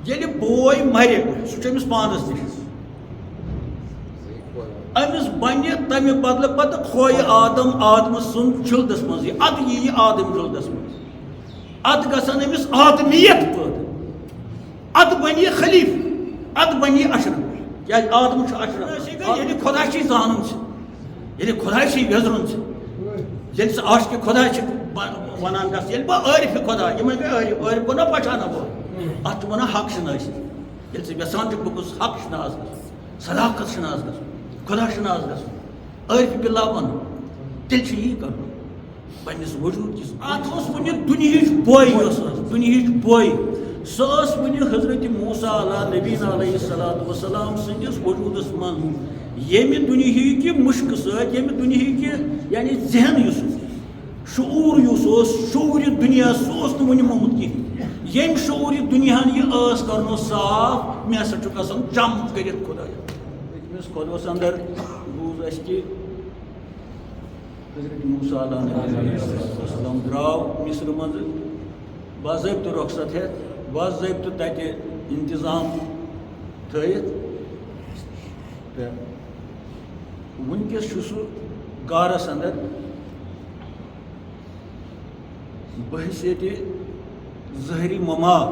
ये बोय मर सह पानस निश अमिस बन तमे बदल पत खोय आदम सुन जुल्दस मज अद यी आदम जुल्दस मज अद गसन अमिस आदमियत पैदा अद बन खलीफ अद बन अशरफ क्या आदम अशरफ ये खुदा जान ये खुदा वेजरुन ये आशिक खुदा वनान गस ये आरिफ खुदा ये आरिफ आरिफ गो ना पठाना वो अत वन हक शनासी ये यसान बस हक शनाज ग सदाकत शनाज ग खुदा शनाज ग आरिफ बिल्ला वन तेल यी कर पन्निस वजूद किस अत वन दुनिया बोय दुनिया बोय सस वन हजरत मूसा अला नबीना अलैहिस्सलातु वस्सलाम संदिस वजूदस मन येमि दुनिया कि मुश्क सत येमि दुनिया कि यानी जहन युस शूर युस शूर दुनिया सोस न वन मोमुत कहीं येम शूर दुनिया यह कर साफ मे हसा गसन चम कर खुदा अमिस खुदस अंदर बूज अस कि हजरत मूसा अलैहिस्सलाम द्राव मिस्र मज बाज़ाब्त रुखसत है बाज़ाब्त तत इंतजाम थयत वनकस गारस अंदर बहसीत जहरी ममात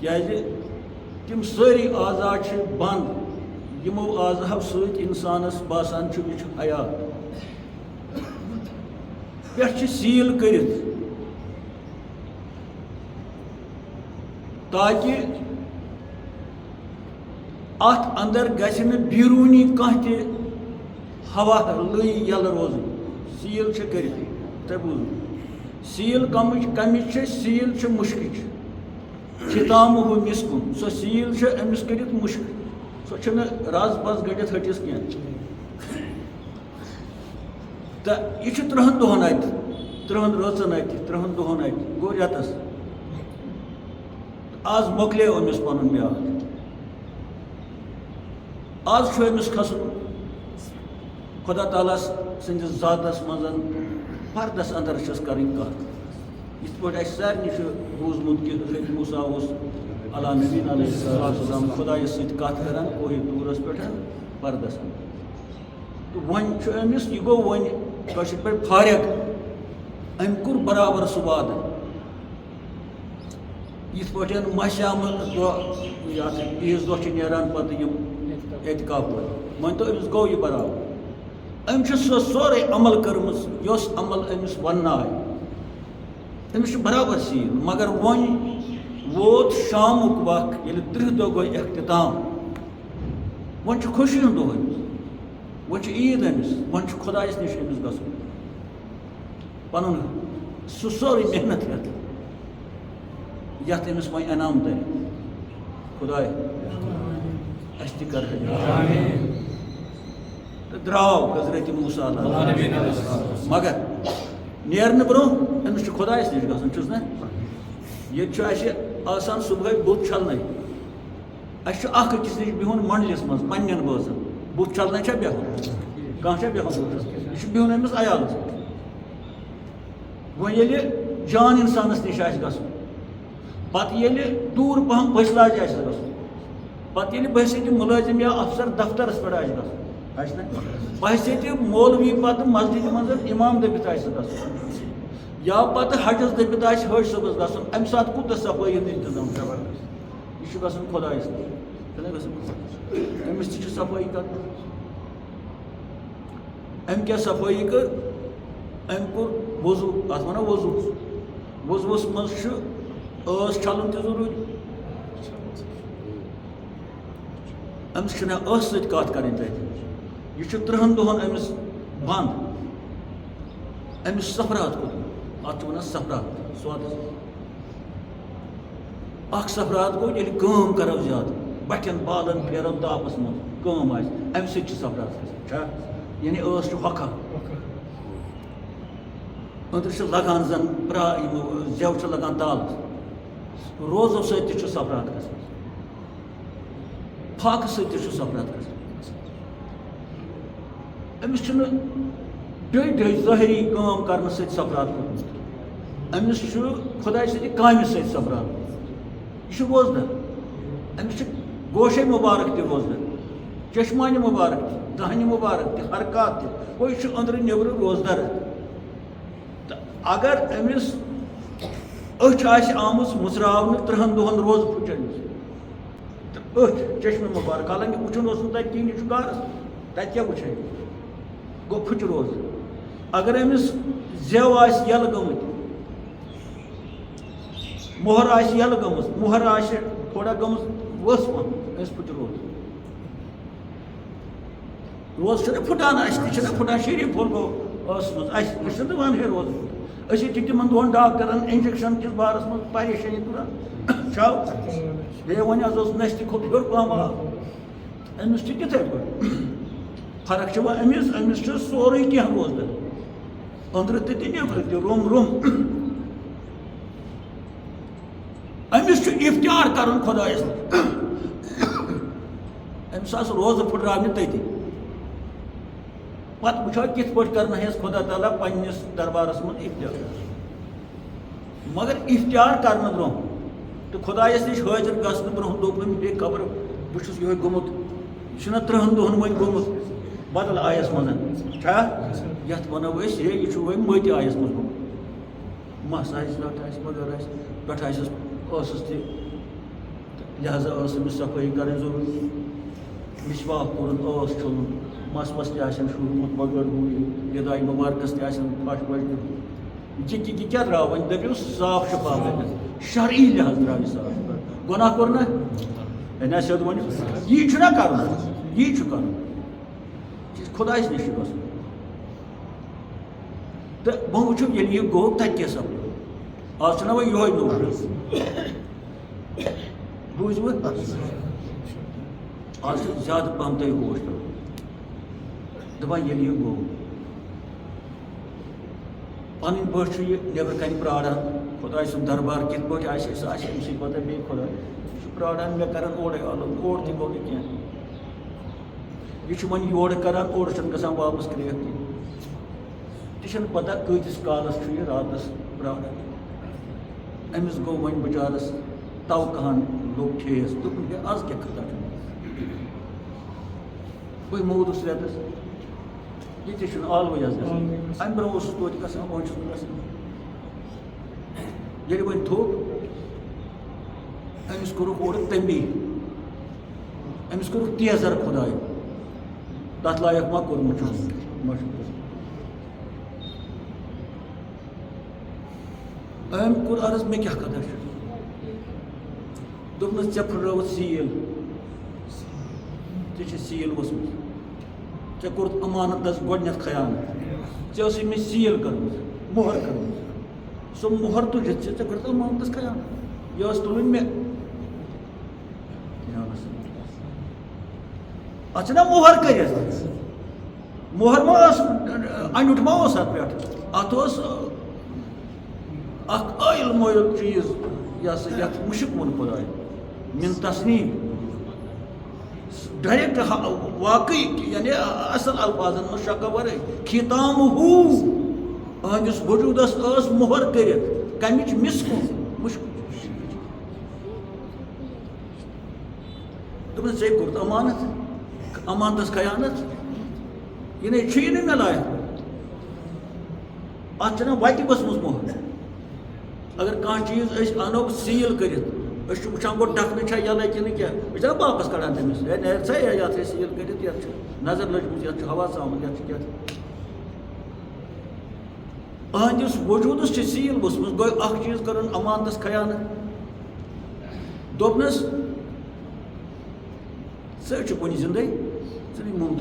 क्या तम सारी आज़ा बंद यमो आज़ाव सत इंसानस बासान यह हयात पे सील कर ताकि अत अंदर गि बीरूनी कह हवा लई यल रोज सील कर तबूज सील कमिच सील मुश्क खिताम मिसकुन सो सील अमिस कर मुश्क सो रज बस गड़ित हटिस कह तो यह 3 दोहन अत 3 रचन अत 3 दोहन अत गो रेतस आज मोकले अमिस पन म्याद आज अमिस खसन खुदा ताला सदिस जातस मज पर्दस अंदर कर कत सारे बूजमुत कि हजरत मूसा अला नबीन अलैहिस्सलाम खुदा कत कर कोई दूरस पे पर्दस तो वन अमिस यह गो वन पे फारग अम कोर बराबर सह वाद यथ पे माशामल ईज दह नान पे एहतिकाफ वन तो अमिस गो यह बराबर अम सोरे अमल कर्म अमल अमिस वन आय अमिस बराबर सील मगर वन वोत शामुक वक्त ये 30 दह गो अख्तिताम वन खुशी हूं दह वन ईद अमिस वन खुदायस निश अमिस गसन पन सह सोरे मेहनत हेत यथ अमिस वो इनाम तर खुदाय अस कर द्राव हजरत मूसा मगर नेरन ब्रो अमिस खुदायस निश गसन ना ये आसान सुबह बुत छलने अकिस नश बिहुन मंडलिस मज पन्न बसन बुत छलने बेहन कह बेहन यह बिहुन अमिस अयालस वो ये जान इंसानस निश गसन पे दूर पहम बसलाज गसन पे बहसीत मुलाजिम या अफसर दफ्तरस पे गसन बहसीत मौलवी पे मस्जिद मज इमाम दबित गसन या पत हजस दबित हज सबस गसन अम सात कूत सफाई इंतजाम जबरदस्त यह गसन खुदायस अमिस सफाई कर अम क्या सफाई कर अम कोर वजू अत वन वजू वजूस मज छलन जरूरी अमिस सत कत कर यह 3 दोहन अमिस बंद अमिस सफरात कोर अत वन सफरात स्वाद सफरात गो ये कम करो ज्यादा बटन बालन फेरो तापस मज कम अम सफरात यानी हका अंदर लगान जन ब्रा जेव लगान ताल रोजो सत सफरात ग फाक सत सफरात ग अमिस ज़ाहिरी काम कर सफरात कोर्मुत अमिस खुदा काम सफरात यह रोजदार अमिस गोशे मुबारक तह रोजदार चश्मानि मुबारक दहनि मुबारक तह हरकत तह यह अंदर नबर रोजदार तो अगर अमिस अच आमुस मुसरावन 3 दोहन रोज फुचन तो अच चश्मे मुबारक हालांकि वुचन तक कहीं यह गारस तत क्या वुचे गो फुच रोज अगर अमिस जेव यल गमत मोहर यल गम मोहर थोड़ा गम वस पहन फुच रोज रोज फुटान तह फुटान शरीफ फुल गो वन है रोज अस तिमन दोहन डॉक्टरन इंजेक्शन किस बारस मज परेशानी तुरान छाव हे वन नस्त खोत हर पहम अमिस तिथे पे फर्क अमिस सोरे कह रोजदार अंदर तह नबर तह रुम अमिस इफ्तियार कर खुदायस अमिस रोज फुटरावन तथि पत वो कित पे करना खुदा ताला पन्निस दरबारस मज इफ्तियार मगर इफ्तियार कर ब्रो तो खुदायस नश हाजिर गसन ब्रो दोप हे खबर बहुत ये गोमुत 3 दोहन वन गोमुत बदल आयस मज ये वनो हे यह वो मत आयस मज गोमुत मस लट मगर पे लिहाजा सफाई कर जरूरी मिसवाक कोर छुन मस वस तूरमुत बगैर गदाई मुबारकस तश वश यह क्या द्राव वो दपो साफ शफाफ दप शरई लिहाज द्राव साफ गुनाह कोर ना सद वन यह कर यह कर खुदायस नश गस तो वो वो ये गो तत क्या सपद आज वो ये बूझ आज ज्यादा पहम तय होश दपान ये गो पन पे नबर कन प्राड़ान खुदा सुन दरबार कित पे अमस पता बे खुदा प्राड़ान मे कर ओर आलम ओर तह गो क्या यह वन योर कर ओर ग वापस क्रेक तह पता कतिस कालस रातस प्राड़ान अमिस गो वन बचारस तव कहन लोग ठेस दोपन आज क्या खता वही मोदस रेतस ये आलवे अम ब्रो तोत ग वो ये वन थोप अमिस कोर और तंबी अमिस कोर तेजर खुदाय तथ लायक मा कोर्मुत अम कोर अर्ज मे क्या कदर दोपन ऐ फुट सील चे सील वसमुत ऐ कोर अमानत गोडन खयानत ऐ मे सील कर मोहर कर सो मोहर तुलित ऐ कर अमानत खयानत यह तुल मे अच्छा ना मोहर कर मोहर मा अनुट मा अत आयल मोयल चीज यह मुशिक वो खुदाय मिन तस्नीम डायरेक्ट वाकई यानी असल अल्फाजन मज शक वर खिताम अहंदिस वजूदस मोहर कर कमिच मिसकुन मुश्क दोपन ऐ कोर अमानत अमानतस खयानत यह ना मे लायक अत वत बसम मोहर अगर कह चीज अनो सील कर वुचान गो डखन यल कि वापस कड़ान तमिस ये सील कर नजर लजम ये हवा आमुत ये अहंदिस वजूदस सील वसम गो चीज कर अमानतस खयानत दोपनस वन जिंदे नी मुमत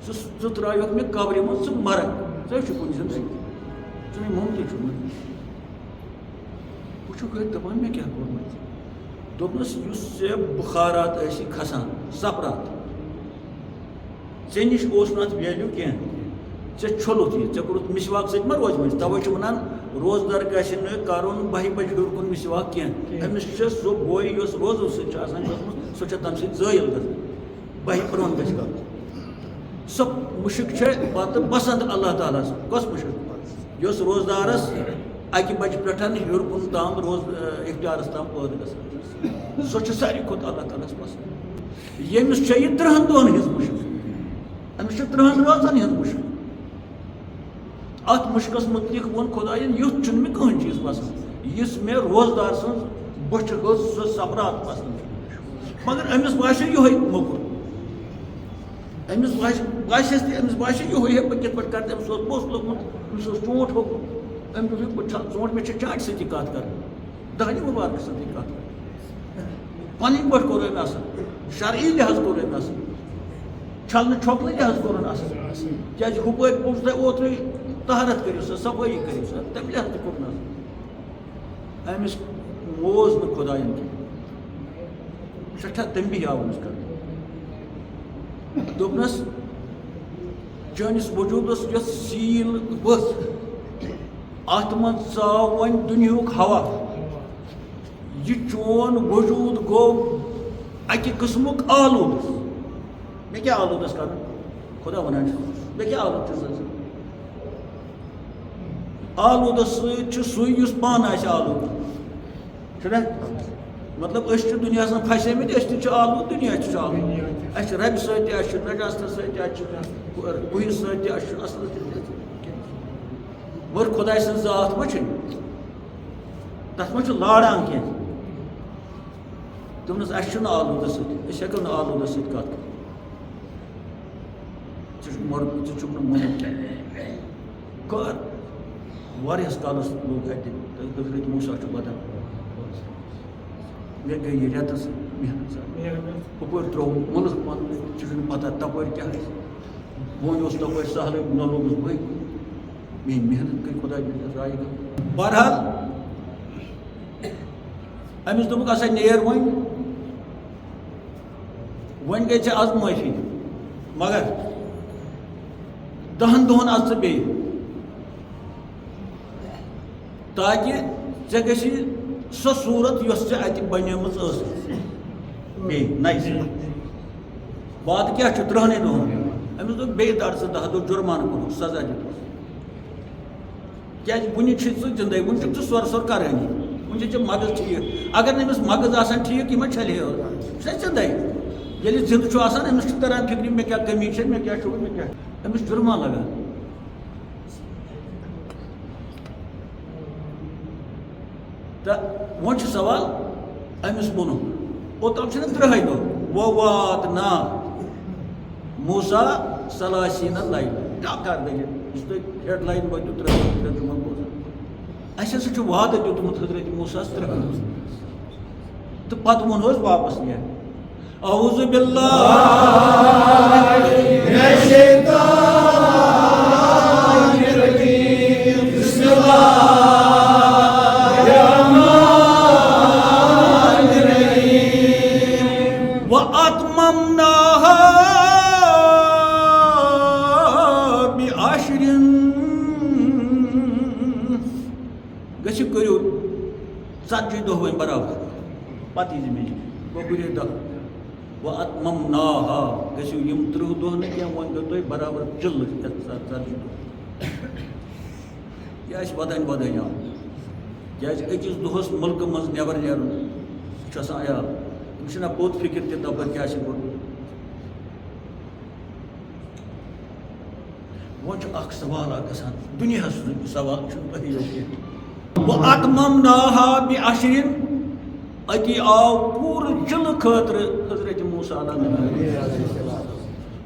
ज त्रोक मे कब्र मज मरक वन जिंदे नी मुमत वो दपान मे क्या कोर्मुत दोपनस बुखारात खसान सपरात ऐ नश वैल्यू कह छुलुत यह कोरुत मिसवाक सत रोज मज तवे वन रोजदार गि कर 12 बजे हूर कुन मिसवाक कह अमिस सो बोई रोजो सो तम सैल ग 12 ब्रोन ग सो मुशिक पत पसंद अल्लाह ताला कस मुशिक रोजदारस अकि बच्चे पे हर कुन ताम रोज इफ्तारस ताम पैद गसान सो सारी खुद अल्लाह ताला पसंद यमिस 30 दोहन हज मुश्क अमिस 30 राजन हज मुश्क अत मुश्कस मुतलिक वो खुदायन युथ चुन मे कहीं चीज पसंद इस मे रोजदार सज बच सो सपरात पसंद मगर अमिस बासे ये मोकुर अमिस बासे ये बह कित पे कर पोस लोगमुत चोट हो चोट मे चाट सी कत कर दहनी मुबारक सी कत पन पे कोर अम असल शरई लिहाज कोर अम असल छलने छोकने लिहाज कोर असल क्या हुप पोस तुम ओत्र तहरत करो सा सफाई करो सा तम लिहाज कोर अमिस मोज न खुदायन सठा तम भी आव कर दोपनस चनिस वजूदस यो सील वस अत मन चाव वन दुनियुक हवा यह चोन वजूद गो अकि किस्मुक आलूद मे क्या आलूदस कर खुदा वन मे क्या आलूद आलूद सुस पान आलूद मतलब दुनिया फसे मत आलूद दुनिया आलूद अस रब सत नजास्त सत गुह सत असल वर खुदा सज जात मा तथ मा लाड़ान कह दोपनस अस आलूद सत हेको ना आलूद सत कत कर वारियस कालस लोग अत हजरत मूसा बदन मे गई रेतस मेहनत हपर त्रो मुल्क पन पता तप क्या वो तप सहल न लोगस बह मे मेहनत गई खुदा राय बहरहाल अमिस दोपक असा नेर वन गई आजमाइशी मगर 10 दोहन आज बे ताकि ऐ गि सो सूरत यस अत बनेम बे नई बात क्या 13 दोहन अमिस दोप बे दर 10 दो जुर्मान कोर सजा दित क्या वन जिंदे वन सोर सोर करानी वन मगज ठीक अगर नमिस मगज आसान ठीक यह छल सह जिंदे ये जिंद अमिस तरह फिक्र मे क्या कमी मे क्या मे क्या अमिस जुर्मान लगा तो वो सवाल अमिस वो ओतम 13 दो वो वात ना मूसा सलासीन लाइन क्या कर दे हेडलाइन वो 13 अस वाद दुतमुत हजरत मूसा 13 तो पत वो वापस ये औज़ु बिल्लाहि मिनश शैतानिर रजीम बिस्मिल्लाहिर रहमानिर रहीम व अतममनाहा बि आशरिन गछि करियो 40 दो वन बराबर पति जमीन वो गुरे दो वो अतममनाहा गसियो यम 30 दो न क्या वन दो बराबर चिल क्या वदान वदान आव क्या अकिस दोहस मुल्क मज नबर नेरन आयाल तुम पोत फिक्र तपर क्या गो वो सवाल गसान दुनिया सवाल वो अतममनाहा बि आशरिन अति आव पूर जिल खतर हजरत मूसा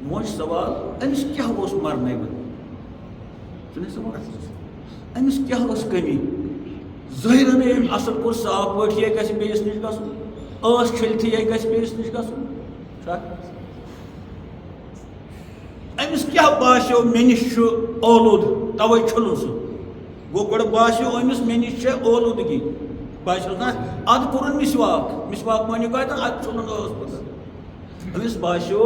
वो सवाल अमिस क्या मरन अमिस क्या कमी ज़ाहिरन असल कोर साफ पे ये गस बेस निश गसन छलथि ये गस बेस निश गसन अमिस क्या बास्यो मे निश ओलूद तवे छुन सह गो गोड़ बास्यो अमिस मे निश ओलूदगी बास्यो ना अद कोर मिसवाक मानियो कत अद छुन अमिस बास्यो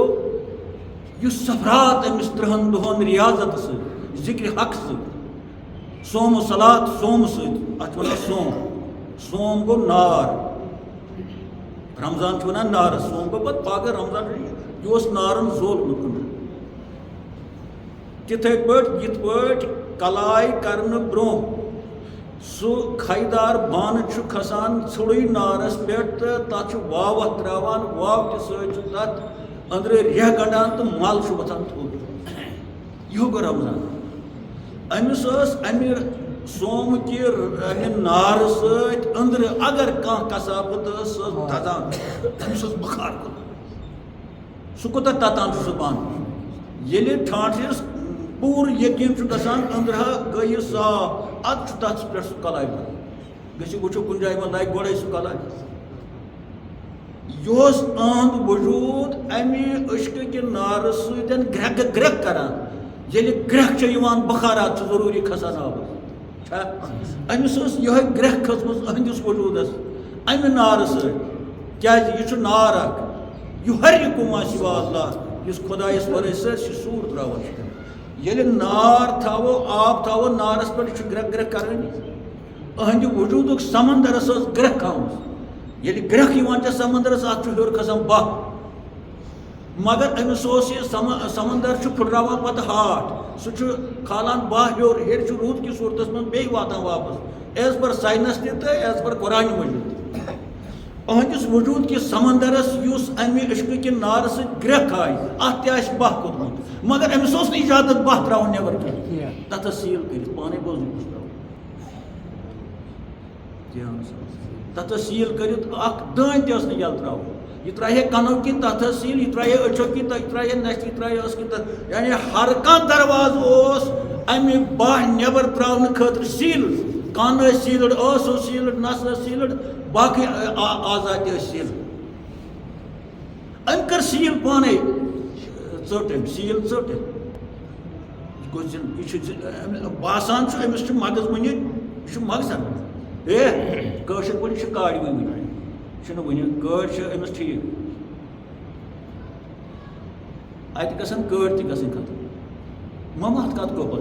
युस सफरात अमिस 13 दोहन रियाजत जिक्र हक सोम सलात सोम सत सोम गो नार रमजान वन नार सोम गो पे पाग रमजान यह नारन जोलमुत तिथे पे कलाई कर ब्रो सो खैदार बान खसान थोड़ी नारस पे तथ वाव त्रावान वाव के तथ अंदर रेह गंडान तो मल वथान थोद यह गो रमजान अमिस अमि सोम कि अमि नार अंदर अगर कह कसाबत दजान अमिस बुखार सह कोता ततान सह बान ये ठाठिस पूर यकीन गसान अंदर गई साफ अद तथ पे सह कलाई गो वो कुछ जाए मे लग गोड़े सह कलाई यह अहद वजूद अमि अश्क कि नार सतन ग्रह ग्रह करान ये ग्रह बुखारात जरूरी खसान आब अमिस यह ग्रह खसम अहंदिस वजूदस अमि नार क्या नार यह हर कुमा सिवा अल्लाह इस खुदायस वरे सूर त्रावान ये नार थो आब थो नारस पे ग्रह ग्रह कर अहंद वजूद समंदरस ग्रह खामस ये ग्रह समंदरस अत हर खसान बह मगर अमिस समंदर फुटरावान पत हाट सह खालान बह हर हेर रूद की सूरत मं बे वातान वापस एज पर साइंस तो एज पर कुरान मजीद अहंदिस वजूद कि समंदरस अमि इश्क कि नार ग्रह खाय अत बह कोतमुत मगर अमिस इजाजत बह त्रावन नबर कह तथ सील कर पाने बोल तथ सील कर दान तस यल त्राव यह त्राहे कनो कि तथ सील यह त्राहे अच्छो कि त्राहे नश यह त्राहे कि यानी हर कह दरवाज अमि बह नबर त्रावन खतर सील कान सीलड सीलड नस सीलड बाकी आजाद सील अम कर सील पाने चोट सील चोट बासान अमिस मगज वन यह मगजन कशर पे काड़ वन कड़ अमिस ठीक अत गसन कड़ त गसन खत्म ममात कत गो पे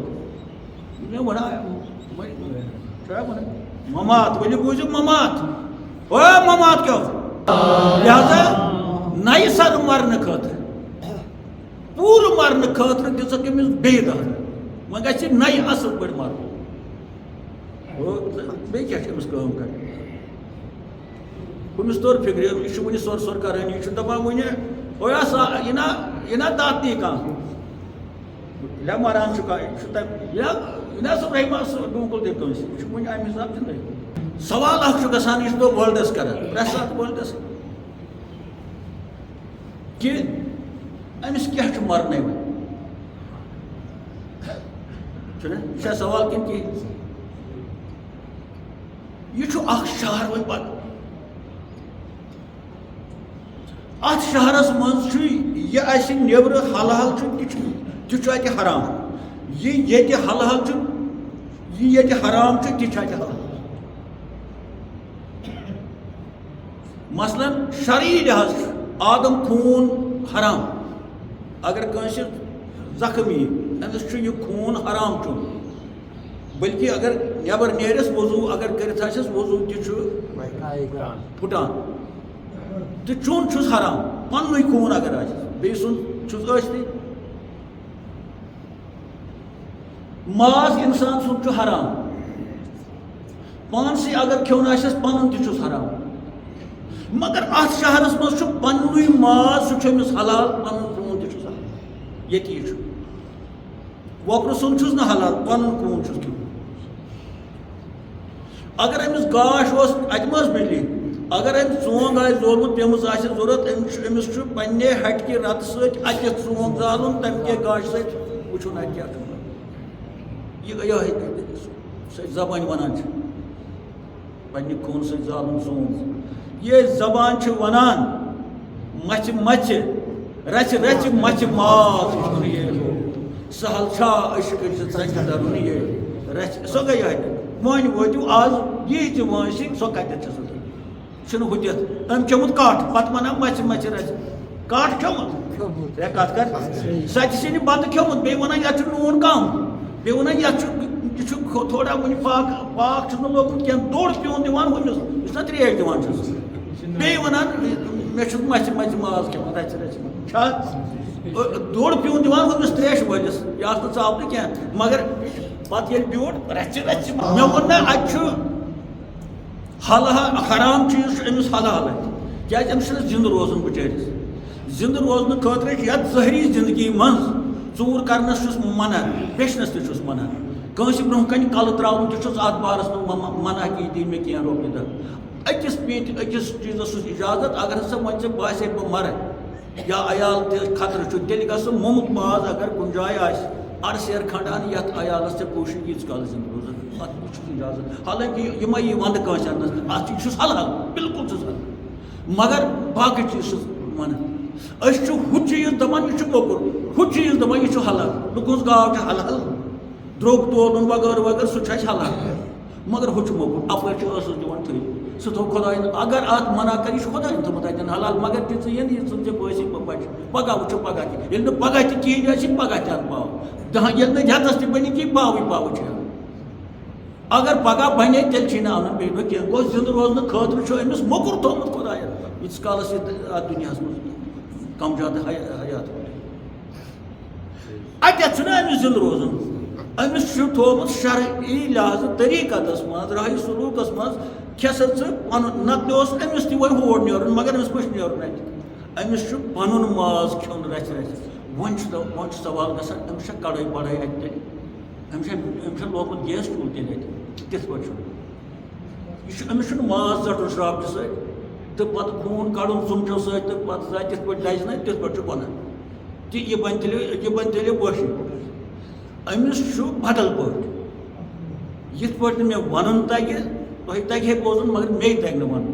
मे वन ममात वो बूझ ममात ओ ममात क्या लिहाजा नई सर मरने खतर पूर मरने खतर दिसक अमिस बेय दह वह गि नई असल पे मर बे क्या काम कर अमिस तोर फिक्र यह वन सोर सोर कर दपान वन यह दातनी कह ले मरान यह सब रहीमा डूकुल दिख वन अमे हिसाब जिंदगी सवाल गसान यह दो वर्ल्डस कर प्रेस वर्ल्डस कि अमिस क्या मरने वन सवाल किन कि यह शहर वन पे अत शहरस मज यह नबर हलहल तह हराम यह हलहल यह हराम तह हलाल मसलन शरई लिहाज आदम खून हराम अगर कंस जख्मी अमिस यह खून हराम चुन बल्कि अगर नबर नेरस वजू अगर कर वजू तह फुटान तो चुन हराम पन्न खून अगर बे सुन माज इंसान सुन हराम पान से अगर क्यों पन तस हराम मगर अत शहरस मज पन्न माज समिस हलाल पन खून तस हलाल ये वोकर सुन न हलाल पन खून क्यों अगर अमिस गाश अत मिली अगर अम चोंग जोरमुत पेमुत जरूरत अमिस पे हट कि रत सत चोंग जालुन तम के गाश सुन अत क्या यह जबान वनान पे खून सालन चोंग ये जबान वनान मच मच रच रच मच माज सहल छा दरुन ये रच सो गई वन वो आज ये वन सो कत हुदित अम चोमुत काठ पत वन मच मच रच काठ चोमुत कत कर सच बत खोमुत बे वन ये नून कम बे वन यह थोड़ा वन पाक पाक लोगुत क्या दोड़ प्योन दिवान हमिस ना त्रेश दिवान बे वनान मे मच मच माज खेवान रच रच दोड़ प्योन दिवान हमिस त्रेश वलिस यह चापन क्या मगर पत ये ब्यूट रच रच मे वो ना अच्छु हल हराम चीज अमिस हलाल क्या जिंद रोजन बिचारिस जिंद रोजन खतर जहरी जिंदगी मज चूर करनस मना बेचनस तुस मना कंस ब्रोह कन कल त्रावन अत बारस मना कि दी मे कह रोपे दह अकिस पेट अकिस चीजस इजाजत अगर हसा वो बासे बह मर या अयाल खतर तेल गो मोमुत माज अगर कुन जाय अरसेर खंडान ये अयालस पोशी यीज काल जिंद रोजन इजाजत हालांकि ये वंद कंस अत हलाल बिल्कुल मगर बाकी चीज वन हु चीज दपान यह मोकुर हु चीज दपान यह हलाल लुकुस गाव हलाल द्रोग तोलन वगैरह वगैरह सह हलाल मगर हु मोकुर अपर दिवान थी सह थो खुदायन अगर अत मना कर खुदायन थोमुत अतन हलाल मगर तीन बसी बच पगह वो पगह ये पगह तीन पगह तन पाव दहां ये जतस बनी कि पाव पाव अगर पगह बने तेल अन बे कह गो जिंद रोजन खतर अमिस मोकुर थोमुत खुदायन इस कालस दुनिया कम ज्यादा हयात अत अमिस जिंद रोजन अमिस थोमुत शरई लिहाज तरीकस मज राह सलूकस मज खेस पन नत अमिस ती वो होर नीर मगर अमिस कुछ नीर अमिस पन माज खेन रच रच वो सवाल गसान अमिस कड़ाई पड़ाई अमिस लोगुत गैस चूल तिथ पे अमिस माज ज़टन श्राप सत तो पत खून कड़न चुमचो सत तिथ पे दज ना तिथ पे गुना यह बन तेल वोशी अमिस बदल पे यथ पे मे वन तगे तुह तगे बोजन मगर मे तग वन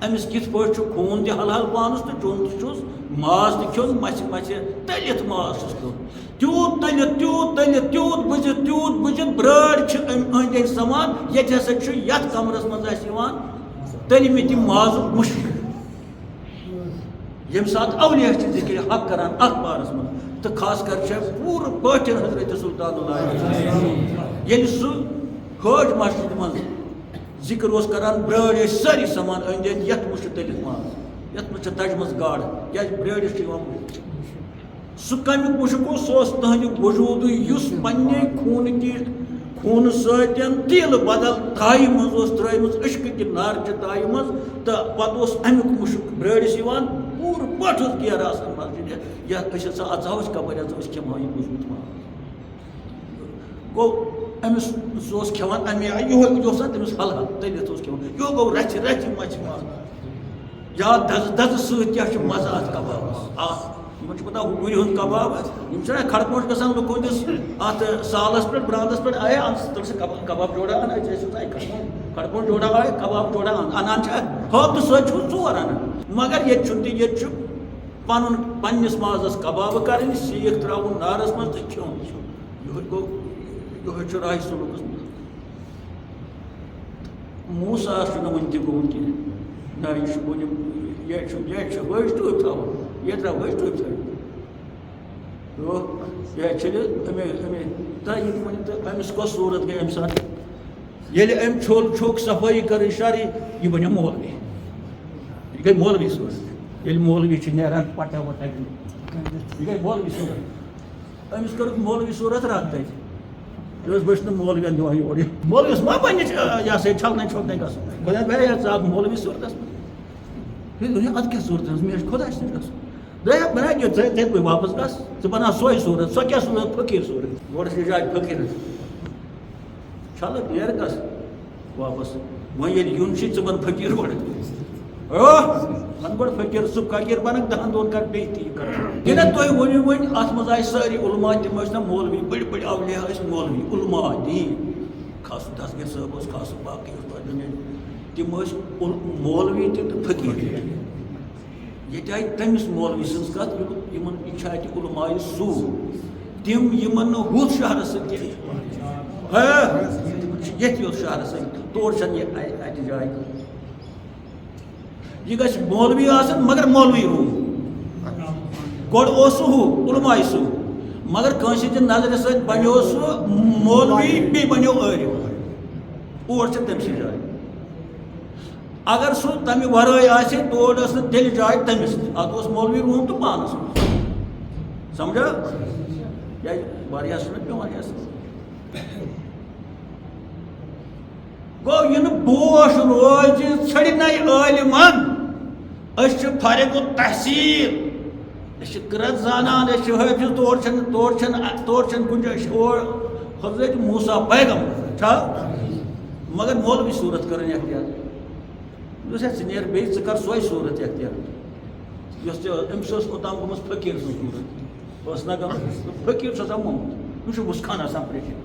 अमिस कित पे खून हलाल पानस तो चुन माज तोन मच मच तलित माज त्यूत तलित त्यूत बुझित ब्राड़ अंद समान ये हसा कमरस मज तलमित माज मुश्क यम सात अवलिया जिक्र हक करान अथ बारस मज तो खास कर पूर पाठन हजरत सुल्तान ये हज मस्जिद मज जिक्र करान ब्राड़ सारी समान अंद ये मुश्क तलित माज ये तजमज गाड़ क्या ब्राड़ सह कमिक मुश्क सह तुहद वजूद पन्ने खून सतन तिल बदल ताई मज त्रम इश्क कि नार ताई मज तो पे अमुक मुश्क ब्राड़िस पूर पठ गेर मस्जिद यह अचाव कपर खेमा यह बुझमुत गो अमिस खेवान अमे आय यह तमिस हल तलित खेवान यह गो रच रच मच या दज सह मजा अत कबाबस पता गुर हूं कबाब खड़पोश गसान लुकोदिस अत सालस पे ब्रांदस पे आए कबाब जोड़ा अन खड़पोश जोड़ा आए कबाब जोड़ा अनान हफ्त सोर अन मगर ये पन पन्निस माजस कबाब कर सीख त्राउन नारस मज तो खेन गो यह राह सलूकस मूसा वन तह गोमुत कह ना यह वज टूप थवन ये त्रा वज टूप थो यह छल अमिस कस सूरत गई अम सात ये अम छोल छोक सफाई कर शारी यह बनो मौलवी यह गई मौलवी सूरत ये मौलवी नान पटा वटा यह गई मौलवी सूरत अमिस कर मौलवी सूरत रात तक बस मौलवी दिवान और मौलविस मा बन यह छलने छोड़ने गया मौलवी सूरत अत क्या सूरत मे खुदा नश दया बना पे वापस गस बना सोई सूरत सो क्या सूरत फकीर सूरत गोड़ जाए फकीर चल नेर गस वापस वो ये यून बन फकीर गोड़ गोड़ फकीर सह फकीर बन दहन दोन कर बे ती ना तुम वो वन अत मज आए सारी उलमा तम ना मौलवी बड़ बड़ अवलिया मौलवी उलमा दीन खास दसगर साहब खास बाकी तम मौलवी तो फकीर ये आई तमिस मौलवी सज कत अत उलमाए सू तम यमन हुत शहर सत शहर सत तोर अत जाय यह गि मौलवी आसन मगर मौलवी हू गोड़ हू उलमाए सू मगर कंस नजर सत बनो सह मौलवी बे बनो और तम जाय अगर सह तमें वराय तोड़ तेल जाय तमिस अत मौलवी रूम तो पानस समझा क्या पे गो यह बोश रोज छड़न आलिमन फारिग तहसील करत जानान हाफिज तौर गुंजाइश हजरत मूसा पैगम्बर मगर मौलवी सूरत कर नेर बे कर सोई सूरत अम्स ओताम गमस फकीर सूरत ना गमस फकीर मोहम्मद वुस्खान प्रेशर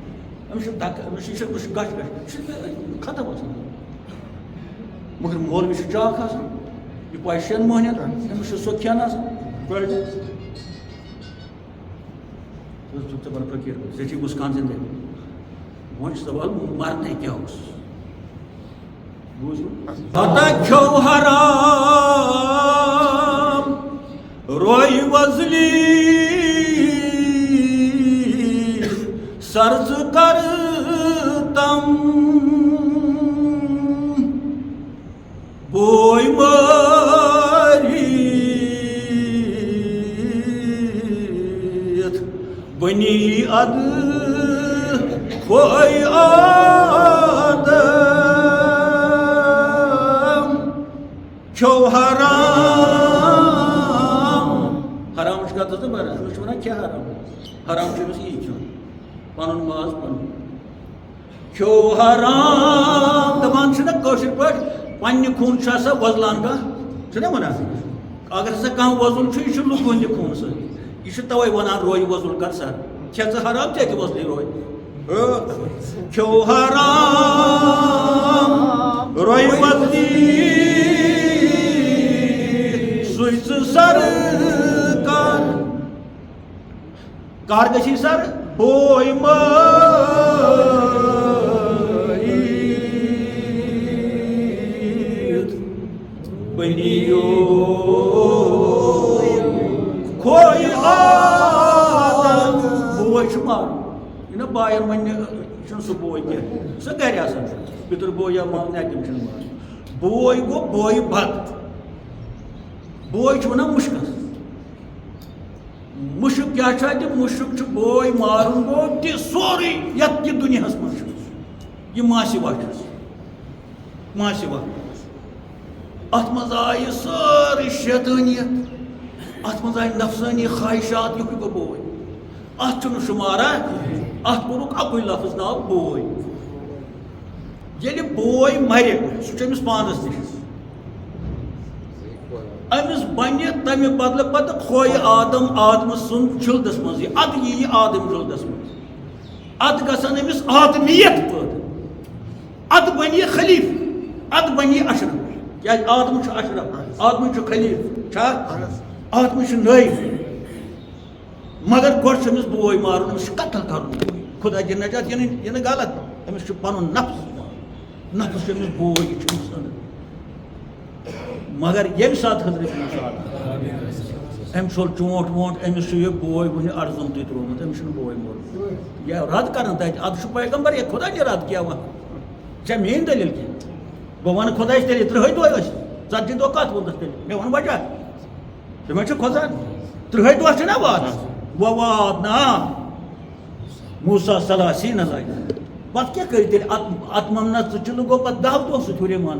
अम्स गश खत्म मगर मौलवी चाक यह पाए 6 मोहन अम्स सो खेन फकीर चे वुस्खान जिंदगी वो सवाल मरने क्या पता खो हराम रोई वजली सर्ज कर तम बोई मारी बनी अद कोई आदम छो हराम हराम वन क्या हराम यह खेन पन माज पन छो हराम दपान कशर पे पन्ने खून वजलान कह वन अगर हसा कह वजुल यह लुक खून सर यह तवे वन रोय वजुल कर सर खे हराम चे वजली रोय छो हराम रोय वजली सुइस सर कार गशी सर बोय बनियो खोय आदम बोय मार यह बायन वन सह बोय कह सह गर पितर बोय या नम बोय गो बोय बद बोय वन मुश्क मुश्क क्या मुश्क बोय मारुन गो तह सोरे ये दुनिया मज यह मासिवा अत मज आय सारी शैतानियत अत मज आय नफसानी ख्वाहिशात यह गो बोय अत शुमारा अत कोरुक अकुई लफ्ज नाव बोय ये बोय मर सह पानस नश अमिस बन तमे बदल पत खोय आदम सुन जुल्दस मज अद यह आदम जुल्दस मज अद गसन अमिस आदमियत पैदा अद बन खलीफ अद बन अशरफ क्या आदम अशरफ आदम खलीफ आदम नईफ मगर गोमिस बोय मार कतल कर खुदा दिन नजात यह गलत अमिस पन नफ्स अमिस बोय इंसान मगर ये सात हजरत अम सोल चोट वोट अमिस यह बोय वन अर्जुन तुत रोमुत अमिस बोय मोल यह रद्द कर अद पैगम्बर ये खुदा ने रद्द किया वह चे मेन दलील कह बह वन खुदा तेल 30 दह 40 दह कत वोत तेल मे वन वजह मे खुदा 30 दह ना वात वह वात ना मूसा सलासी न लग पत क्या कर तेल अत ममना चुन गो पे 10 दह सह हुरे मान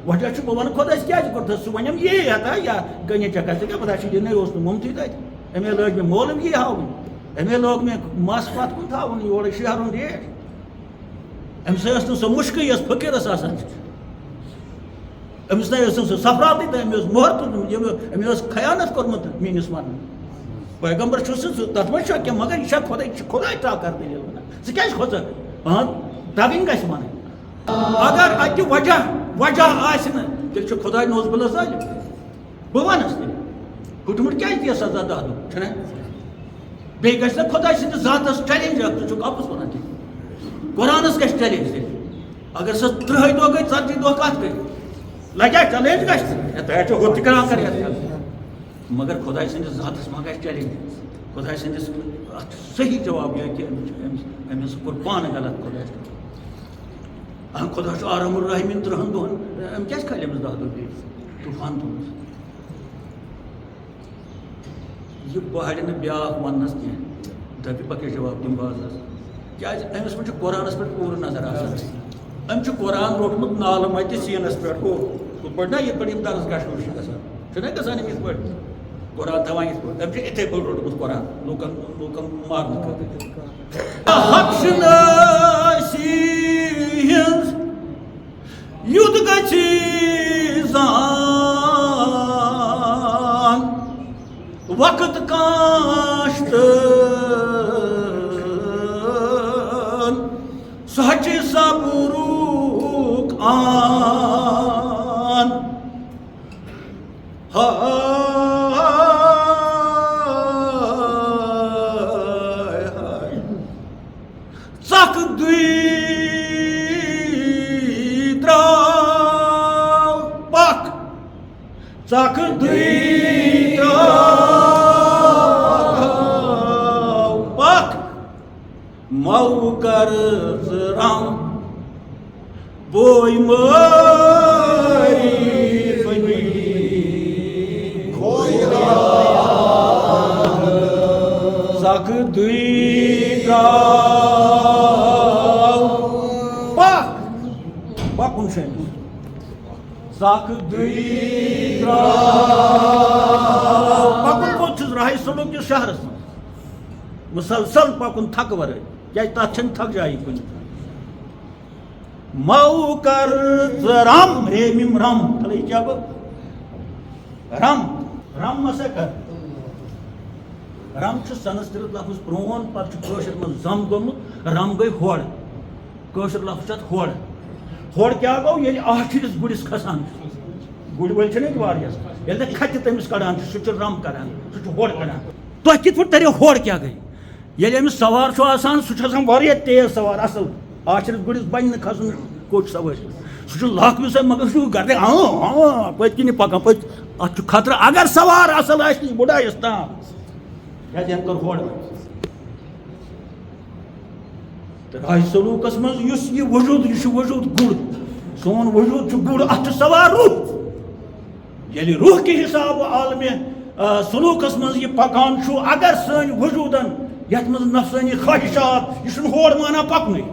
वजह बह वन खुदा क्या सह वन ये हता या गने चक्कर क्या पता दिन मुमती तत अमे लग मे मोलम ये हावन अमे लोग मे मस पत कुन थावन योर शहरुन रेट अम्स सह मुश्क फकीरस अमिस ना सह सफरात अमे मोहर तुत अमे खयानत कर्मुत मीनिस मन पैगम्बर तथ मे क्या मगर यह खुदा ताकर दलील वन क्या खोच दगन गि मन अगर अत वजह तेल खुदा नौजबुल जालिम बह वनस हुटमुट क्या दिया सजा 10 दुह बे गि खुदा सद जातस चैलेंज तुक अपुस वन कुरानस गि चैलेंज अगर सह 30 दह गई 40 दह कत गई लगे चैलेंज गो हुत कर मगर खुदा सदस जातस मा गि चैलेंज खुदा सदस सही जवाब यह कि अमिस कोर पान गलत खुदा खुदा आराम रहीमिन 30 दहन अम क्या खाली 10 दह तूफान तुम यह बहाड़ न ब्या वनस कह दपि पक जवाब दिम बाज क्या अमिस पे कुरानस पे पूर नजर अम कुरान रोटमुत नाल मत सीनस पे पे ना ये दरस कश्मीर गसान ये कुरान तवान अम इथे पे रोटमुत कुरान लूकन मारन युद्ध गीजान वक्त काश्त सच सबरूक आन चक दुई द्राव पक चक दुई द्राव पक मऊ कर राम बोई मरी बनी सक दुई द्राव पक पकुन शेन सक दुई द्राव पकुन को राह सलूक के शहर मुसलसल पकुन थक वर क्या तथ थक जाए कुन मऊ कर रम रेमिम रम तले क्या रम रम मसा कर रम संस्कृत लफ्ज प्रोन पे जम गोमुत रम गई होड़ कशर लफ्ज होड़ होड़ क्या गो ये आखिरिस गुड़िस खसान गुड़ वल ये खत तमिस कड़ान सह रम करान सह होड़ करान तुह कित तर होड़ क्या गई ये अमिस सवार सह तेज सवार असल आखिरिस गुड़िस बन खसन कोच सवार सह लख मगर गर्दे पत किन पकान पे अत खतर अगर सवार असल बुढ़ाइस ताम क्या कर होड़ तो राह सलूकस मज ये वजूद वजूद गुड़ सोन वजूद गुड़ अत सवार रूह ये रूह के हिसाब आलम सलूकस मज ये पकान अगर सन वजूदन ये नफसानी ख्वाहिशात यह होड़ माना पकन यह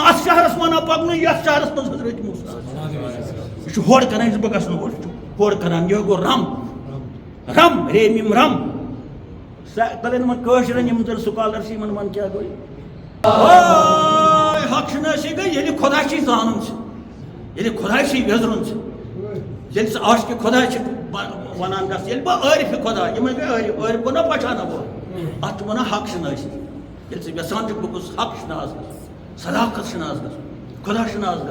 अत शहरस माना पकन ये शहरस मज हजरत मूसा यह होड़ कर बह गो होड़ कर यह गो रम रम रेमिम रम तलन मन कशरन स्कॉलर मन क्या गई हक गई ये खुदा जान ये खुदा वेजरुन ये आश के खुदा वनान गए बह आरिफ खुदा ये गई आरिफ गो ना पहचाना वो अत वन हक शनासी ये यसान बह गोस हक शनाज सदाकत शनाज ग खुदा शनाज ग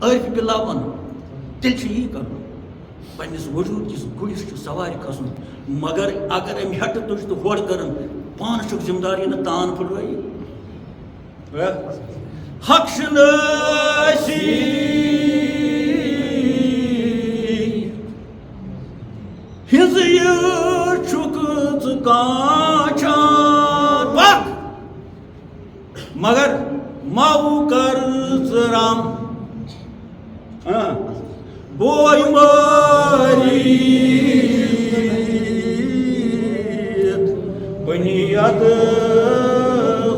आरिफ बिल्ला वन तेल यी कर पन्निस वजूद किस गुड़िस सवार खसन मगर अगर अम हट तुझ तो होड़ कर पान जिम्मेदारी न तान फुलवाई हक हिज छुक काचान मगर माऊ कर राम बोय मरी बनियत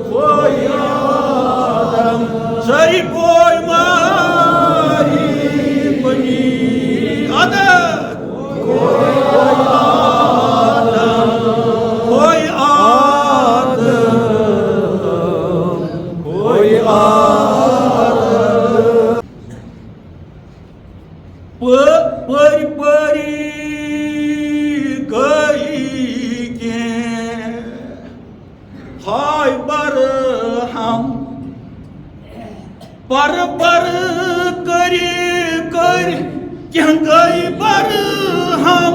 खोय आदम सरी बोय मरी बनी आदम खोय आदम खोय आदम खोय आदम परी परी गई के हाय बर हम पर करी कर क्या गई बर हम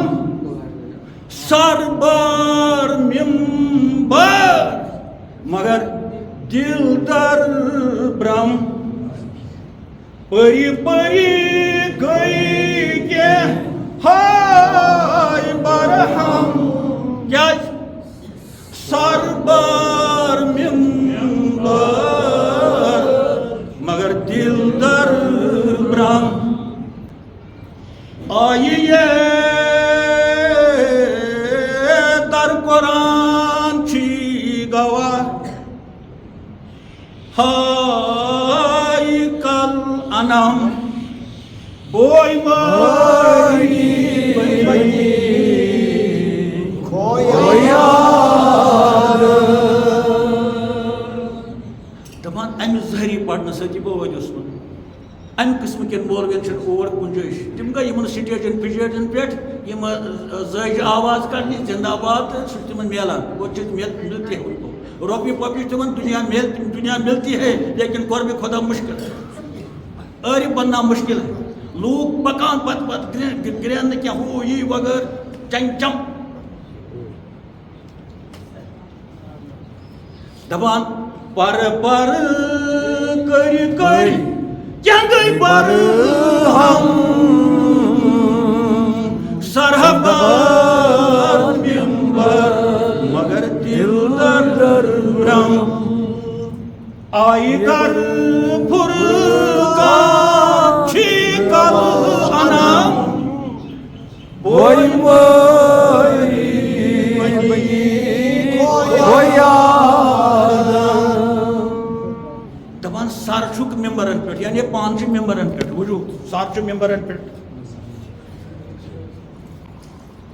सर बार मिम्बर मगर दिल दर ब्रह्म परी परी गई के हाय बरहम क्या सरबार मिंबर मगर दिल दर ब्रह्म आइए दर कुरान छी गवा हाय कल anam boy mani bani khoya dapan am zahri padna sati bo wajusman am qism ken molven chh or gunjaish tim ga yimon station pigeon pet yim zaj आवाज karni zindabad timan melan wo chh mel milti hai unko रोपी puppy तिमन दुनिया मिलती है लेकिन कर्म खुदा मुश्किल अरे बनना मुश्किल है लोग पकान पत पत ग्रेन क्या हो ये वगर चंचम दबान पर कर क्या गई पर हम सरहबर मिंबर मगर दिल दर भ्रम आई कर फुरका छिकल अनाम बोई बोई खोया दबान सारचुक मेंबरन पे यानी 5 मेंबरन पे वजू सारचु मेंबरन पे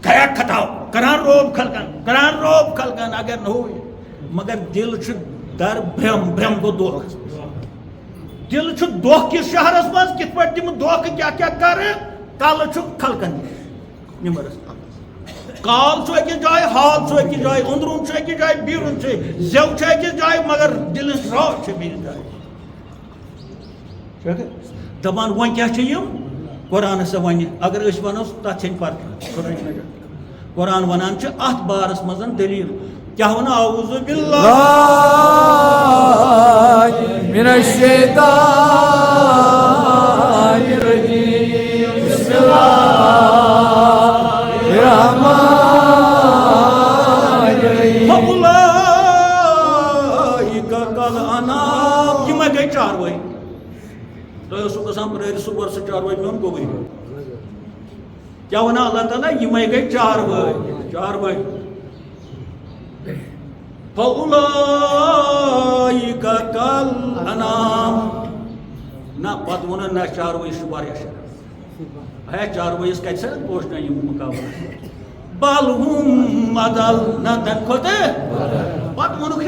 गया खटाओ करान रोब खलकन अगर न हो मगर दिल छु दर भ्रम को दोख दिल छु दोख किस शहरस मज कित पर तिम दोख क्या कर कल छु खलकन निमरस काल छु एक जाय हाल छु एक जाय अंदरून छु एक जाय बीरून छु जेव छु एक जाय मगर दिल रो छु बीर जाय दबान वन क्या छु यम कुरान से वन अगर अस वनो ता छन पर कुरान वनान छु अथ बारस मजन दलील क्या होना औज़ु बिल्लाहि मिनश शैतानिर रजीम बिस्मिल्लाहिर रहमानिर रहीम फउलाइका कल अनाम यम गई चार वही तो सु कसम पर सुपर से चार वही में को वही क्या होना अल्लाह ताला यम गई चार वही फउलाइका कल अनाम ना पद वन ना चार वही शुबार है चार वही इसका ऐसा पोषण ये मुकाबला बालहुम अदल ना तन खोते पद मनुख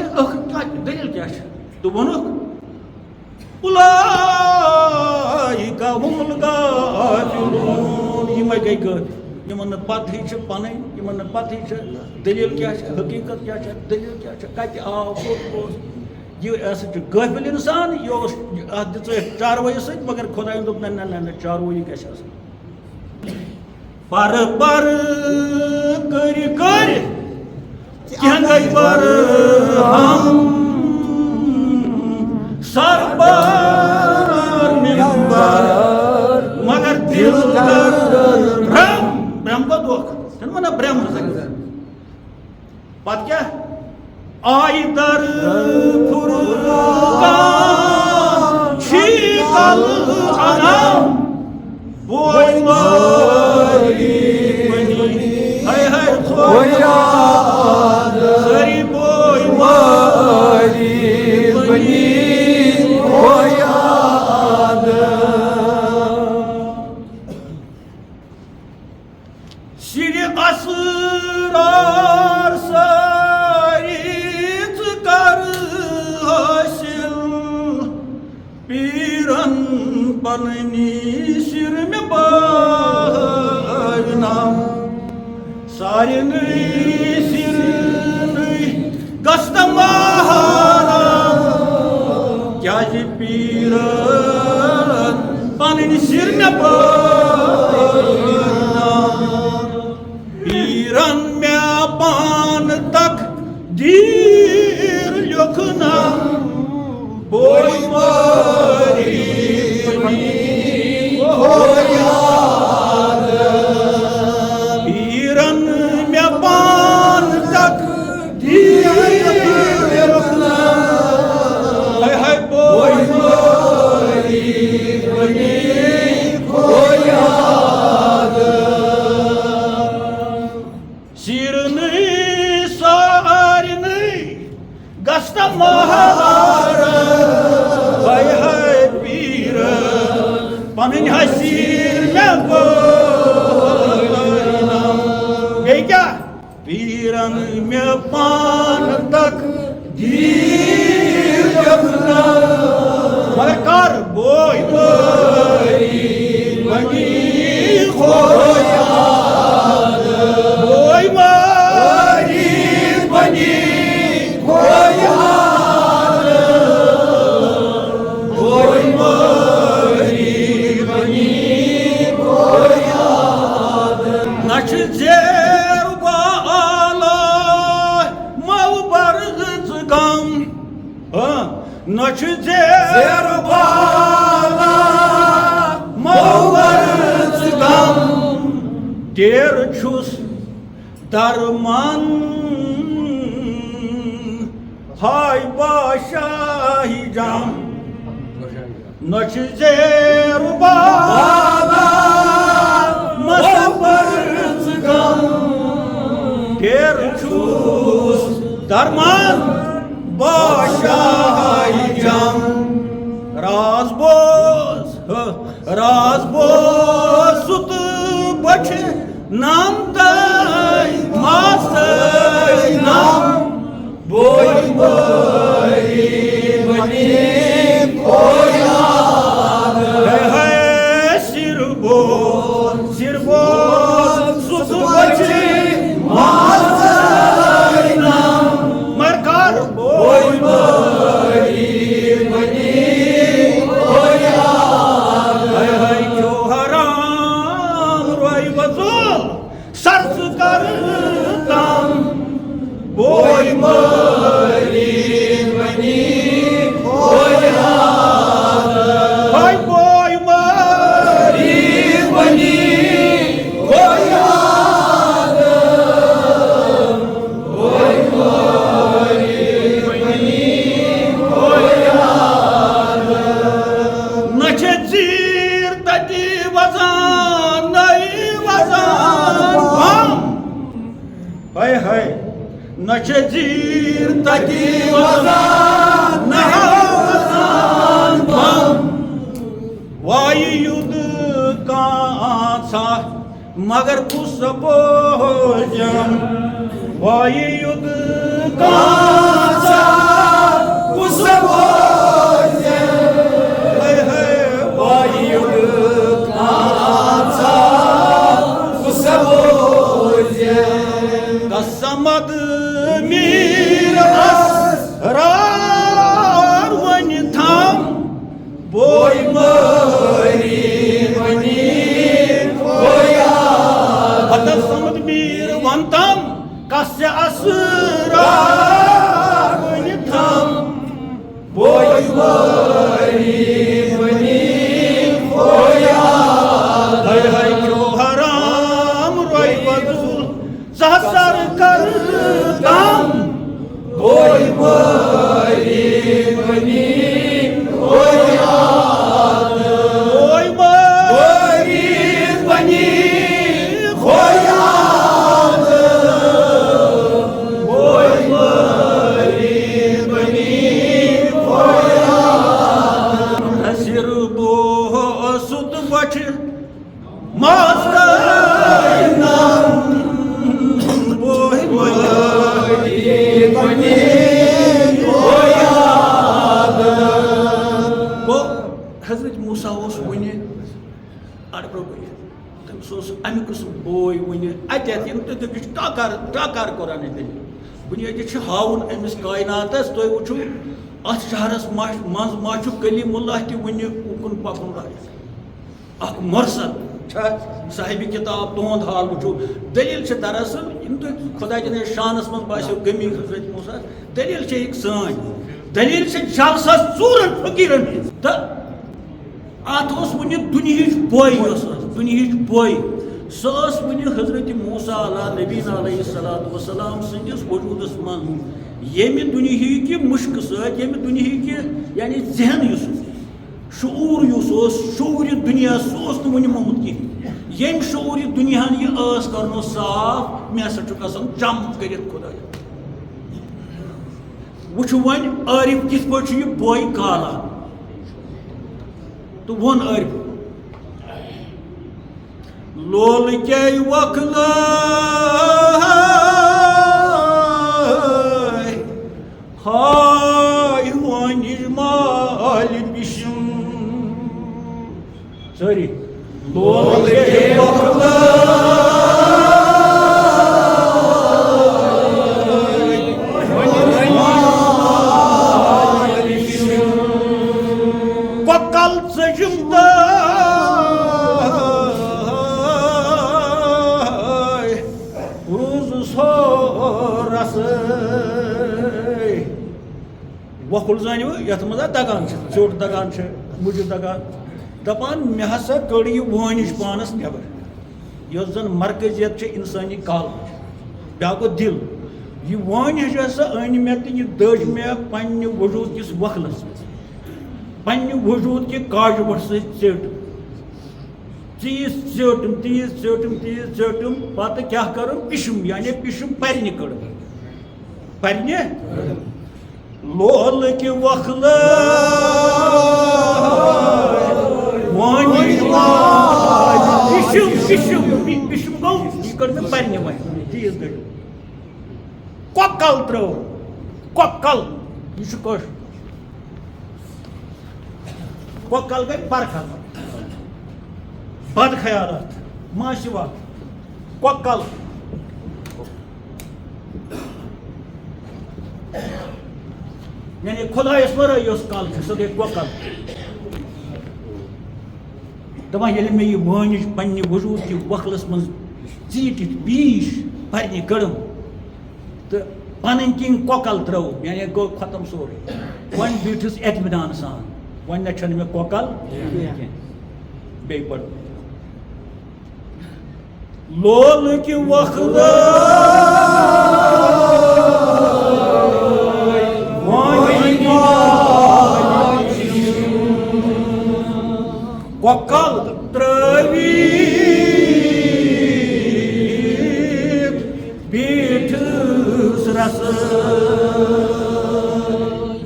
क्या दलील क्या है तो मनुख उलाइका हुमुल गाफिलून ये मैं गई कर यमन पत ही छ पन यमन पत ही छ दलील क्या है हकीकत क्या है दलील क्या है कत आव कोस ये ऐसे गाफिल इंसान यो दिस चारवई सत मगर खुदा दोप न चारवई गस पर कर क्या गई पर हम सरबर मिंबर मगर दिल भ्रम को दोख मना भ्रम पत क्या आई दर फुरकान छिकल अनाम बोई बोई हाय हाय खोया सरी बोई बोई बनी खोया सिर असरार सारित कर हासिल पीरन बननी सिर में बाजना सारे सिर गस्तमाहारा क्या जी पीरन बननी सिर में पीरन में पान तक दीर लिखना बोई मारी पीरन में पान तक दीर लिखना हाय हाय बोई मारी खोया दियन मे पान तक मगर कर बोई बनी खोयाद बोई मारी बनी खोयाद बोई मारी बनी खोयाद नच जेर बाला मव बरज गम नच जेर बाला मव बरज गम देर छुस दरमान हाय बाशाही जाम नच जेर बाला मव बरज गम देर छुस दरमान बाशाही जाम राजबोस सुत बच नाम तय मासय नाम बोई बोई बनी खोयाद है सिरबो सुत बच मासय नाम मरकार बोई बोई बनी खोयाद है जो हराम रोई बजुल सर्च करताम बोई बोई बनी खोयाद है बोई बोई बनी खोयाद बोई बोई बनी खोयाद नचे जीर तटी वजान नई वजान हम हाय हाय नचे जीर तटी वजान नई वजान हम वायु युद्ध का आशा मगर कुछ भोजन वायु युद्ध का आशा कुछ भोजन वायु युद्ध का आशा कुछ भोजन कसमद मीर असरार वन थाम बोई मरी बनी खोयाद कसमद मीर वंतम कस्य असरार वन थाम बोई मरी बनी खोयाद है जो हराम रोई बदुल सहसर करताम बोई बोई बनी खोयाद बोई बोई बनी खोयाद बोई बोई बनी खोयाद हसिर बो सुत बच मास्टर नाम बोई बोई बनी खोयाद गो हजरत मूसा ओस वने अड़ब्रो तमिस ओस अमि किस्म बोई वने अत्यत यम तो टाकार कुरान दिल बुनियादी हावन अमिस कायनातस तुम वुचु अथ शहरस मज मा कलीमुल्लाह ति वने उकुन पकुन अख मरसल साहिब किताब तुंद हाल वुचु दलील दरअसल इन तो खुदा जन शानस मज बासो कमी हजरत मूसा दलील एक सान दलील जलसस चूरन फकीरन तो अत वन दुनिया बोई दुनिया बोई सस वन हजरत मूसा अला नबीना अलैहिस्सलातु वस्सलाम सन्दिस वजूदस मन यमि दुनिया कि मुश्क सत यमि दुनिया कि यानी जहन शूर शूर दुनिया सोस वन मोहम्मद कह यम शूर दुनिया यह करनो साफ मे हसा कसम चम कर खुदा वुच वन आरिफ किस पे बोई काला तो वन आरिफ लोल के वखला वकुल जान यथ मजा दगान चोट दगान मुझ दगान दपान मे हसा कड़ यह वनिश पानस नबर यह जन मरकजियत इंसानी काल ब्या गो दिल यह वनिश हसा अन मे तो यह दज मे पन्ने वजूद किस वखलस पन्ने वजूद कि काज वट सट चीज चटम तीज चटम तीज चटम पत क्या कर पिशुम यानी पिशुम परने कड़ परने लोल कि वखल पिशुम पिशुम पिशुम गो यह कर मे परने वन तीज गई कोकल त्रो कोकल यह कोकल गई बरखल बद ख्यालात माशिवा कोकल यानी खुदायस वराई उस काल सो गई कोकल दपान ये मे यह वनिश पन्ने वजूद कि वखलस मज चीट बीश परने कड़म तो पन किन कोकल त्रो यानी गो खत्म सोरे वन बीठस एतमिनान सान वन न मे कोकल बे पढ़ लोल कि वखल कोकल त्रवी बीठस रस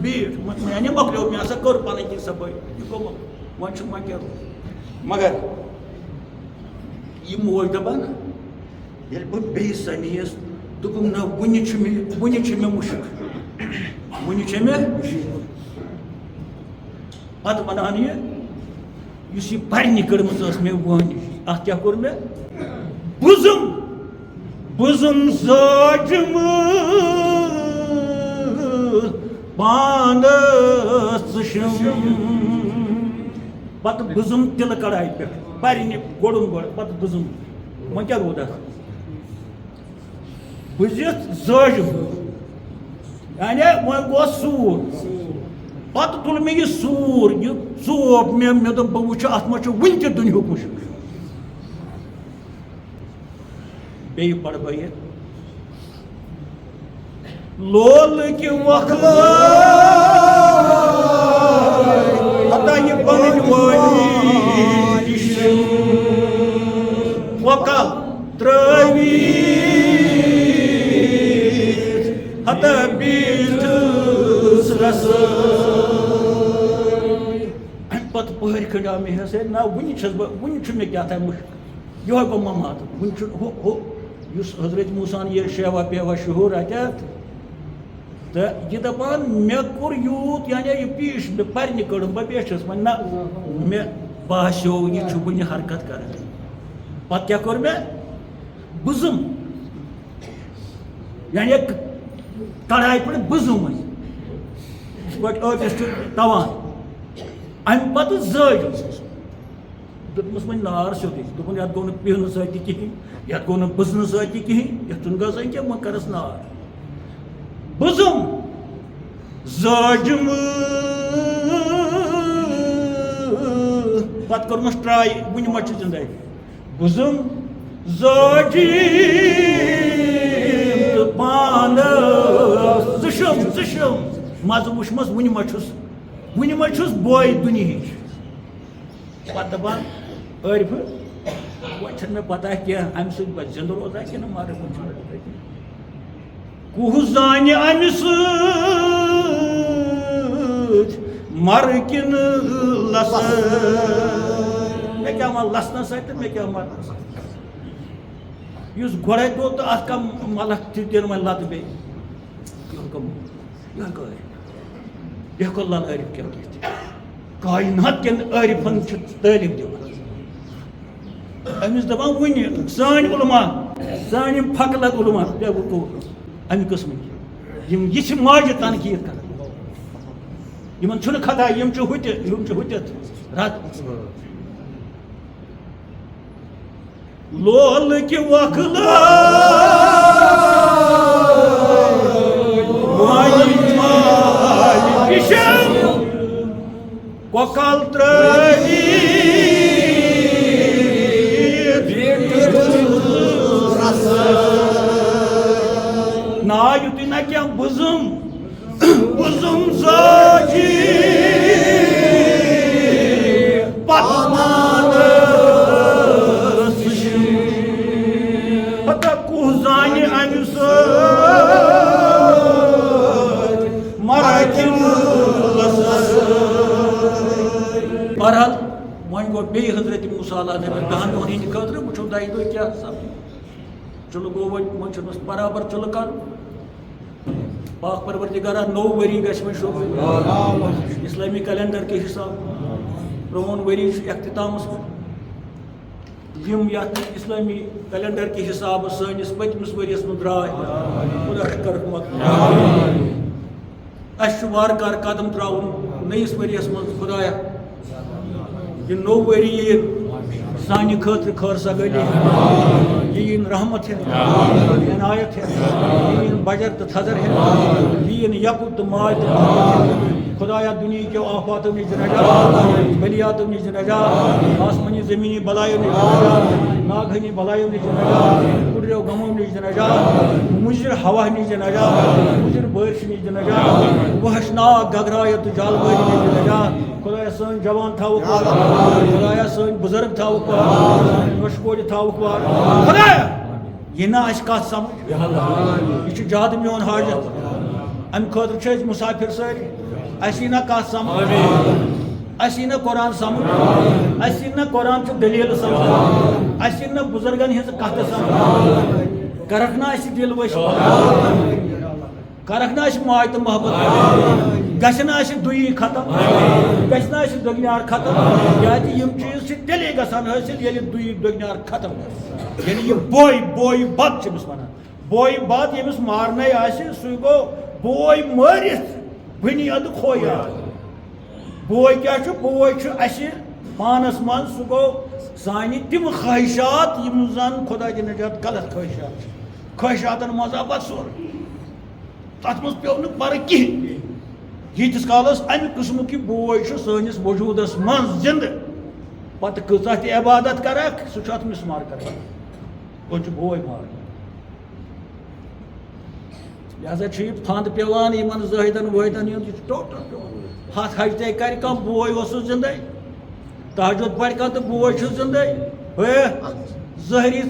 बीठ यानी मकलो मे हसा कर पन किन सबै वन क्या मगर यह मोज दपान ये बे सनीस दुपम ना वन मे मुश्क वन मे पत बनान यह परने कड़म मे वन अत क्या कोर मे बुजुम बुजुम साजम पानस पत बुजुम तिल कड़ाई पे परने गोड़न गोड़ पत बुजुम वो क्या रोद बुझित जाजम यानी वो गो सूर पत तुल मे यह सूर यह चोप मे दोप बह वुच अत मे वन त दुनिया मुश्क बे पढ़ बह लोल कि वखल हता यह पन वकल त्रवी हता बीठस रस पत पहर खंड मे हसे ना वन मे क्या था मुश्क यह गो ममात वन हजरत मूसान ये शेवा पेवा शहूर अतत तो यह दपान मे कोर यूत यानी यह पीश मे परने कड़म बह बेचस वन ना मे बास्यो यह वन हरकत कर पत क्या कोर मे बुजुम यानी कड़ाई पे बुजुम पे तवान अम पे जज दोपमस वो नार सोद दोपन ये गो पहन सत कहें ये गो बुजन सत कहें ये गजन क्या वो करस नार बुजुम जाजम पत कर्मस ट्राई वन मच जिंद बुजुम जाजिम पान जुशम जुशम मज वुचमस वन मचुस बोय दुनिया पत दपान अर्फ वो मे पता क्या अम सत जिंद रोजा कि मर कुह जान अम सर किन लस मे क्या वन लसन सत मे क्या मर इस गोड़े दो तो अत कम मलक दिन वन लत बे यह को लन अर्फ क्या कायनात के अर्फन तालीम दिवान अमिस दपान वन सान उलमा सान फकलत उलमा अमि कस्म यह माज तनकीद कर खता हुत रत लोल कि वखल kokal trövi na yutina kya buzum zaji patmadı sışı hatta kuzani anüsü marakin Barhal, वन गो बे हजरत मूसा ने दहन दोहन हंद खतर वो दाई दह क्या चुल गो वो बराबर चुल कर पाक परवरदिगारा 9 वरी गश वो इस्लामी कैलेंडर के हिसाब प्रोन वरी अख्तितामस यम इस्लामी कैलेंडर के हिसाब सनिस पतमिस वरियस में द्राय खुदा कर वार कार कदम त्राउन नईस वरियस में खुदाया ये 9 वरी सानि खतर खर सगली ये रहमत है इनायत है ये बजर तो थजर है ये यकुत तो माज तो खुदाया दुनिया के आफातों निज नजात बलियातों निज नजात आसमानी ज़मीनी बलायों निज नजात नागहनी बलायों निज नजात कुर्रे गमों निज नजात मुजर हवा निज नजात मुजर बारिश निज नजात वहशनाक गगरायत जालबाज निज नजात खुदाया सन जवान थावुक वार खुदाया सन बुजुर्ग थावुक वार नौशकोर थावुक वार खुदाया ये ना अस कत समझ यह ज्यादा मोन हाजत अम खतर मुसाफिर सारी असी ना कत समझ असी ना कुरान समझ असी ना कुरान दलील समझ असी ना बुजुर्गन हज कत समझ करक ना दिल वश करक ना माय तो मोहब्बत गना दुई खत्म गना दुगनार खत्म क्या चीज तेले गसान हासिल ये दुई दुगनार खत्म यानी ये बोई बोई बद वन बोई बद यमिस मारन सह गो बोई मरित बनी अद खोया बोई क्या बोई पानस मन सह गो सानि तिम ख्वाहिशात यम जन खुदा की नजात गलत ख्वाहिशातन मजा पत सोर तथ मज पे पर कहें यीतिस कालस अमि किस्म की बोई सनिस वजूदस मज जिंद पत कह इबादत करक सह मिसमार कर बोई मार लिहाजा फंद पेवान इन जाहिदन वाहिदन टोटल हथ हज तय कर बोई जिंद तहजुद पढ़ तो बोई जिंद जहरी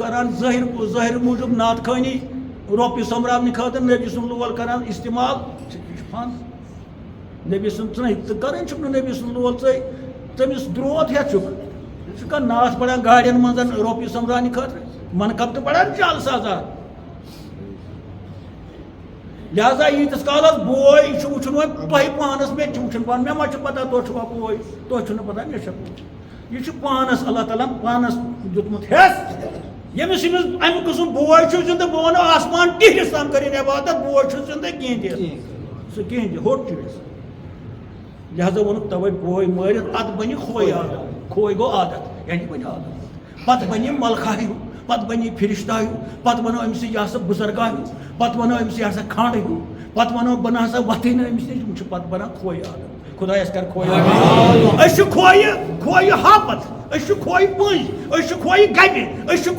करान जहर मूजूब नात खानी रोपी सम्रावने खतर नबी सुन लोल करान इस्तेमाल फंद नबी सुन कर नबी सुन लोल तमिस द्रोत हे नाथ पड़ान गाड़ियन मज रोपी सम्रावने खतर मनकब तो पड़ान 40,000 लिहाजा यीतिस कालस बोई वुचन वो तुह पानस मे वुचन पान मे मा पता तुह बोई तुह पता मे यह पानस अल्लाह ताला पानस दुतमुत हेस यमिस अमि किस्म बोई जिंद बह वो आसमान टिहरिस तम कर इबादत बोई जिंद कहें सह कहें होट चीज लिहाजा वोन तवे बोई मारित अत बन खोय आदत खोय गो आदत यानी बन आदत पत बन मलखा हूँ पत बन फिरिश्ता हूँ पत वनो अमिस यह बुजुर्गा हूँ पत वनो अमिस यह खंड हूँ पत वनो बन हसा वथे न अमिस नश पत बना खोय आदत खुदायस कर खोय खोय खोय हापत खोय पंज खोय गबि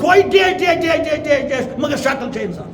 खोय दे मगर शक्ल इंसान